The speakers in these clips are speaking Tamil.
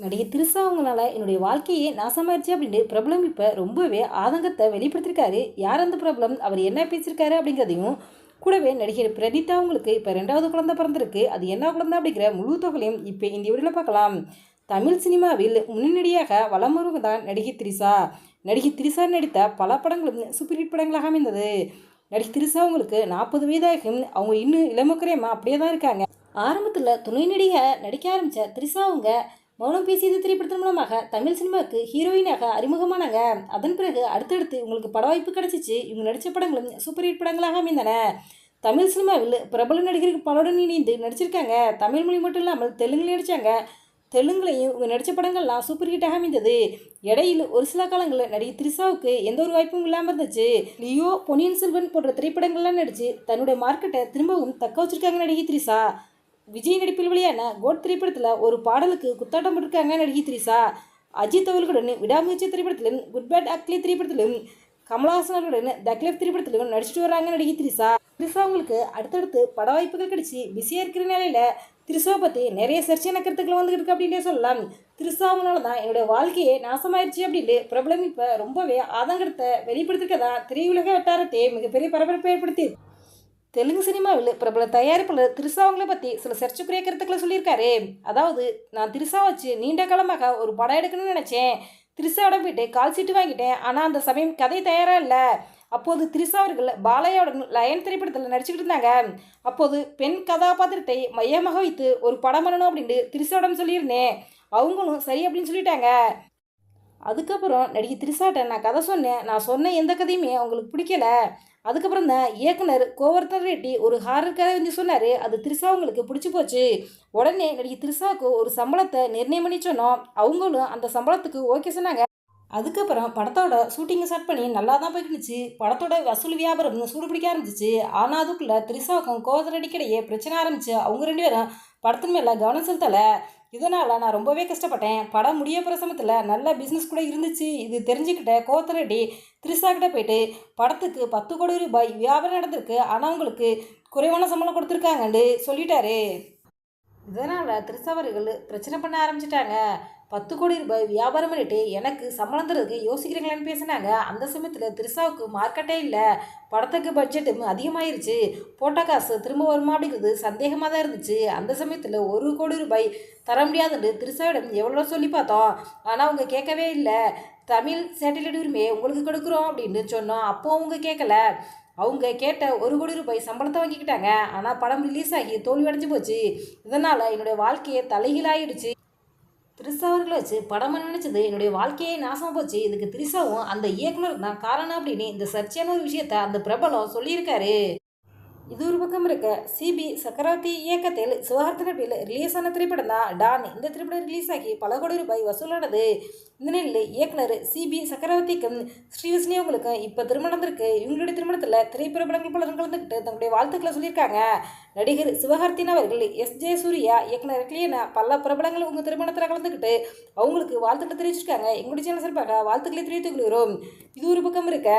நடிகை திரிஷா அவங்களால என்னுடைய வாழ்க்கையே நாசமாயிருச்சு அப்படின்ட்டு பிரபலம் இப்போ ரொம்பவே ஆதங்கத்தை வெளிப்படுத்திருக்காரு. யார் அந்த பிரபலம், அவர் என்ன பேசியிருக்காரு அப்படிங்கிறதையும் கூடவே நடிகர் பிரணிதா அவங்களுக்கு இப்போ 2வது குழந்தை பிறந்திருக்கு. அது என்ன குழந்தை அப்படிங்கிற முழு தொகையும் இப்போ இந்த வீடியோவில் பார்க்கலாம். தமிழ் சினிமாவில் முன்னணியாக வலம் வருவங்க தான் நடிகை திரிஷா. நடிகை திரிஷா நடித்த பல படங்களும் சூப்பர் ஹிட் படங்களாக அமைந்தது. நடிகை திரிஷா அவங்களுக்கு 40 வயதாகும். அவங்க இன்னும் இளமக்குறையமா அப்படியே தான் இருக்காங்க. ஆரம்பத்தில் துணை நடிகை நடிக்க ஆரம்பித்த திரிஷா அவங்க மௌனம் பேசியது திரைப்படத்தின் மூலமாக தமிழ் சினிமாவுக்கு ஹீரோயினாக அறிமுகமானாங்க. அதன் பிறகு அடுத்தடுத்து இவங்களுக்கு பட வாய்ப்பு கிடைச்சிச்சு. இவங்க நடித்த படங்களும் சூப்பர் ஹிட் படங்களாக அமைந்தன. தமிழ் சினிமாவில் பிரபல நடிகர்கள் பலருடன் இணைந்து நடிச்சிருக்காங்க. தமிழ் மொழி மட்டும் இல்லாமல் தெலுங்குலையும் நடித்தாங்க. தெலுங்குலையும் இவங்க நடித்த படங்கள்லாம் சூப்பர் ஹிட்டாக அமைந்தது. இடையில் ஒரு சில காலங்களில் நடிகை திரிஷாவுக்கு எந்த ஒரு வாய்ப்பும் இல்லாமல் இருந்துச்சு. லியோ, பொன்னியின் செல்வன் போன்ற திரைப்படங்கள்லாம் நடித்து தன்னுடைய மார்க்கெட்டை திரும்பவும் தக்க வச்சிருக்காங்க நடிகை திரிஷா. விஜய் நடிப்பில் வெளியான கோட் திரைப்படத்தில் ஒரு பாடலுக்கு குத்தாட்டம் போட்டிருக்காங்க நடிகை திரிஷா. அஜித் அவர்களுடன் விடாமுயற்சி திரைப்படத்திலும், குட் பேட் அக்லி திரைப்படத்திலும், கமலஹாசன் அவர்களுடன் தக்லீஃப் திரைப்படத்திலும் நடிச்சிட்டு வராங்க நடிகை திரிஷா. திரிஷா அவங்களுக்கு அடுத்தடுத்து பட வாய்ப்புகள் கிடைச்சி பிஸியாக இருக்கிற நிலையில் திரிஷாவை பற்றி நிறைய சர்ச்சையான கருத்துக்கள் வந்துட்டு இருக்கு அப்படின்னே சொல்லலாம். திரிஷா அவங்களால தான் என்னுடைய வாழ்க்கையே நாசமாயிருச்சு அப்படின்ட்டு பிரபலம் இப்போ ரொம்பவே ஆதங்கத்தை வெளிப்படுத்திருக்கதா திரையுலக வட்டாரத்தை மிகப்பெரிய பரபரப்பை ஏற்படுத்தி தெலுங்கு சினிமாவில் பிரபல தயாரிப்பாளர் திரிஷா அவங்கள பற்றி சில சர்ச்சைக்குரிய கருத்துக்களை சொல்லியிருக்காரு. அதாவது, நான் திரிஷா வச்சு நீண்ட காலமாக ஒரு படம் எடுக்கணும்னு நினச்சேன். திரிஷாவோட போயிட்டு கால் சீட்டு வாங்கிட்டேன். ஆனால் அந்த சமயம் கதை தயாராக இல்லை. அப்போது திரிஷா அவர்கள் பாலையாவுடன் லயன் திரைப்படத்தில் நடிச்சுக்கிட்டு இருந்தாங்க. அப்போது பெண் கதாபாத்திரத்தை மையமாக வைத்து ஒரு படம் பண்ணணும் அப்படின்ட்டு திரிஷாவுடன் சொல்லியிருந்தேன். அவங்களும் சரி அப்படின்னு சொல்லிட்டாங்க. அதுக்கப்புறம் நடிகை திரிஷாட்ட நான் கதை சொன்னேன். நான் சொன்ன எந்த கதையுமே அவங்களுக்கு பிடிக்கல. அதுக்கப்புறம் தான் இயக்குனர் கோவர்தன் ரெட்டி ஒரு ஹாரர் கதை வந்து சொன்னார். அது திரிஷா அவங்களுக்கு பிடிச்சி போச்சு. உடனே நடிகை திரிஷாவுக்கு ஒரு சம்பளத்தை நிர்ணயம் பண்ணி சொன்னோம். அவங்களும் அந்த சம்பளத்துக்கு ஓகே சொன்னாங்க. அதுக்கப்புறம் படத்தோட ஷூட்டிங்கை ஸ்டார்ட் பண்ணி நல்லா தான் போய்க்கிடுச்சு. படத்தோட வசூல் வியாபாரம் சூடு பிடிக்க ஆரம்பிச்சிச்சு. ஆனால் அதுக்குள்ளே திரிஷாவுக்கும் கோவர்தன் ரெட்டிக்கிடையே பிரச்சனை ஆரம்பிச்சு. அவங்க 2 பேரும் படத்தின் மேலே கவனம் செலுத்தலை. இதனால் நான் ரொம்பவே கஷ்டப்பட்டேன். படம் முடிய போகிற சமயத்தில் நல்ல பிஸ்னஸ் கூட இருந்துச்சு. இது தெரிஞ்சுக்கிட்ட கோவர்தன் ரெட்டி திரிஷா கிட்ட போயிட்டு படத்துக்கு 10 கோடி ரூபாய் வியாபாரம் நடந்திருக்கு. ஆனால் அவங்களுக்கு குறைவான சம்பளம் கொடுத்துருக்காங்கன்னு சொல்லிட்டாரு. இதனால் திரிஷா அவர்கள் பிரச்சனை பண்ண ஆரம்பிச்சிட்டாங்க. 10 கோடி ரூபாய் வியாபாரம் பண்ணிட்டு எனக்கு சம்பளம் தரதுக்கு யோசிக்கிறீங்களான்னு பேசினாங்க. அந்த சமயத்தில் திரிஷாவுக்கு மார்க்கெட்டே இல்லை. படத்துக்கு பட்ஜெட்டும் அதிகமாயிருச்சு. போட்ட காசு திரும்ப வருமா அப்படிங்கிறது சந்தேகமாக தான் இருந்துச்சு. அந்த சமயத்தில் 1 கோடி ரூபாய் தர முடியாதுன்னு திரிஷாவிடம் எவ்வளோ சொல்லி பார்த்தோம். ஆனால் அவங்க கேட்கவே இல்லை. தமிழ் சேட்டலைட் உரிமையை உங்களுக்கு கொடுக்குறோம் அப்படின்னு சொன்னோம். அப்போ அவங்க கேட்கல. அவங்க கேட்ட 1 கோடி ரூபாய் சம்பளத்தை வாங்கிக்கிட்டாங்க. ஆனால் படம் ரிலீஸ் ஆகி தோல்வி அடைஞ்சு போச்சு. இதனால் என்னுடைய வாழ்க்கையை தலைகீழாயிடுச்சு. திரிஷா அவர்களை வச்சு படம் நினச்சது என்னுடைய வாழ்க்கையே நாசமாக போச்சு. இதுக்கு திரிஷாவும் அந்த இயக்குனர் தான் காரணம் அப்படின்னு இந்த சர்ச்சையான ஒரு விஷயத்த அந்த பிரபலம் சொல்லியிருக்காரு. இது ஒரு பக்கம் இருக்க, சிபி சக்கரவர்த்தி இயக்கத்தில் சிவகார்த்திகேயன் நடிப்பில் ரிலீஸ் ஆன திரைப்படம் தான் டான். இந்த திரைப்படம் ரிலீஸ் ஆகி பல கோடி ரூபாய் வசூலானது. இந்த நிலையில் இயக்குனர் சிபி சக்கரவர்த்திக்கும் ஸ்ரீவிஷ்ணு அவங்களுக்கும் இப்போ திருமணம் நடந்திருக்கு. இவங்களுடைய திருமணத்தில் திரைப்பிரபலங்கள் பலரும் கலந்துக்கிட்டு தங்களுடைய வாழ்த்துக்களை சொல்லியிருக்காங்க. நடிகர் சிவகார்த்திகேயன் அவர்கள், எஸ்.ஜே. சூர்யா, இயக்குனர் கிளியனா பல பிரபலங்கள் உங்கள் திருமணத்தில் கலந்துக்கிட்டு அவங்களுக்கு வாழ்த்துக்களை தெரிவிச்சிருக்காங்க. எங்களுடைய சேனல் சார்பாக வாழ்த்துக்களை தெரிவித்துக் கொள்கிறோம். இது ஒரு பக்கம் இருக்க,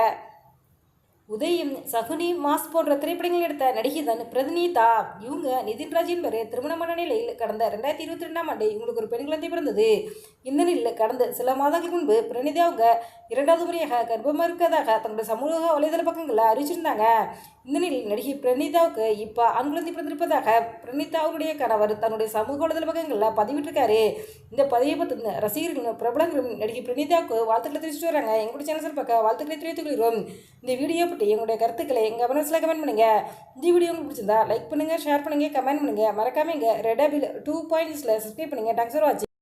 உதயம், சகுனி, மாஸ் போன்ற திரைப்படங்கள் எடுத்த நடிகை தான் பிரதினீதா. இவங்க நிதின்ராஜ் என்பவர் திருமணமான நிலையில் கடந்த 2022ஆம் ஆண்டு இவங்களுக்கு ஒரு பெண் குழந்தை பிறந்தது. இந்த நிலையில் கடந்த சில மாதங்களுக்கு முன்பு பிரணிதா அவங்க 2வது முறையாக கர்ப்பமாக இருக்கிறதாக தங்களுடைய சமூக வலைதள பக்கங்களில் அறிவிச்சிருந்தாங்க. இந்த நிலையில் நடிகை பிரணிதாவுக்கு இப்போ ஆண் குழந்தை பிறந்திருப்பதாக பிரணிதா அவருடைய கணவர் தன்னுடைய சமூக வலைதள பக்கங்களில் பதிவிட்டிருக்காரு. இந்த பதிவை பற்றி ரசிகர்களும் பிரபலங்களும் நடிகை பிரணிதாவுக்கு வாழ்த்துக்களை தெரிவிச்சுட்டு வராங்க. எங்களுடைய சேனல் சார்பாக வாழ்த்துக்களை தெரிவித்துக் கொள்கிறோம். இந்த வீடியோ பற்றி எங்களுடைய கருத்துக்களை எங்கள் கமெண்ட்ஸில் கமெண்ட் பண்ணுங்கள். இந்த வீடியோ உங்களுக்கு பிடிச்சிருந்தா லைக் பண்ணுங்கள், ஷேர் பண்ணுங்கள், கமெண்ட் பண்ணுங்கள். மறக்காமல் எங்கள் ரெட் ஆப்பிள் 2 பாயிண்ட்ஸில் சப்ஸ்கிரைப் பண்ணுங்கள். தேங்க்ஸ் ஃபார் வாட்சிங்.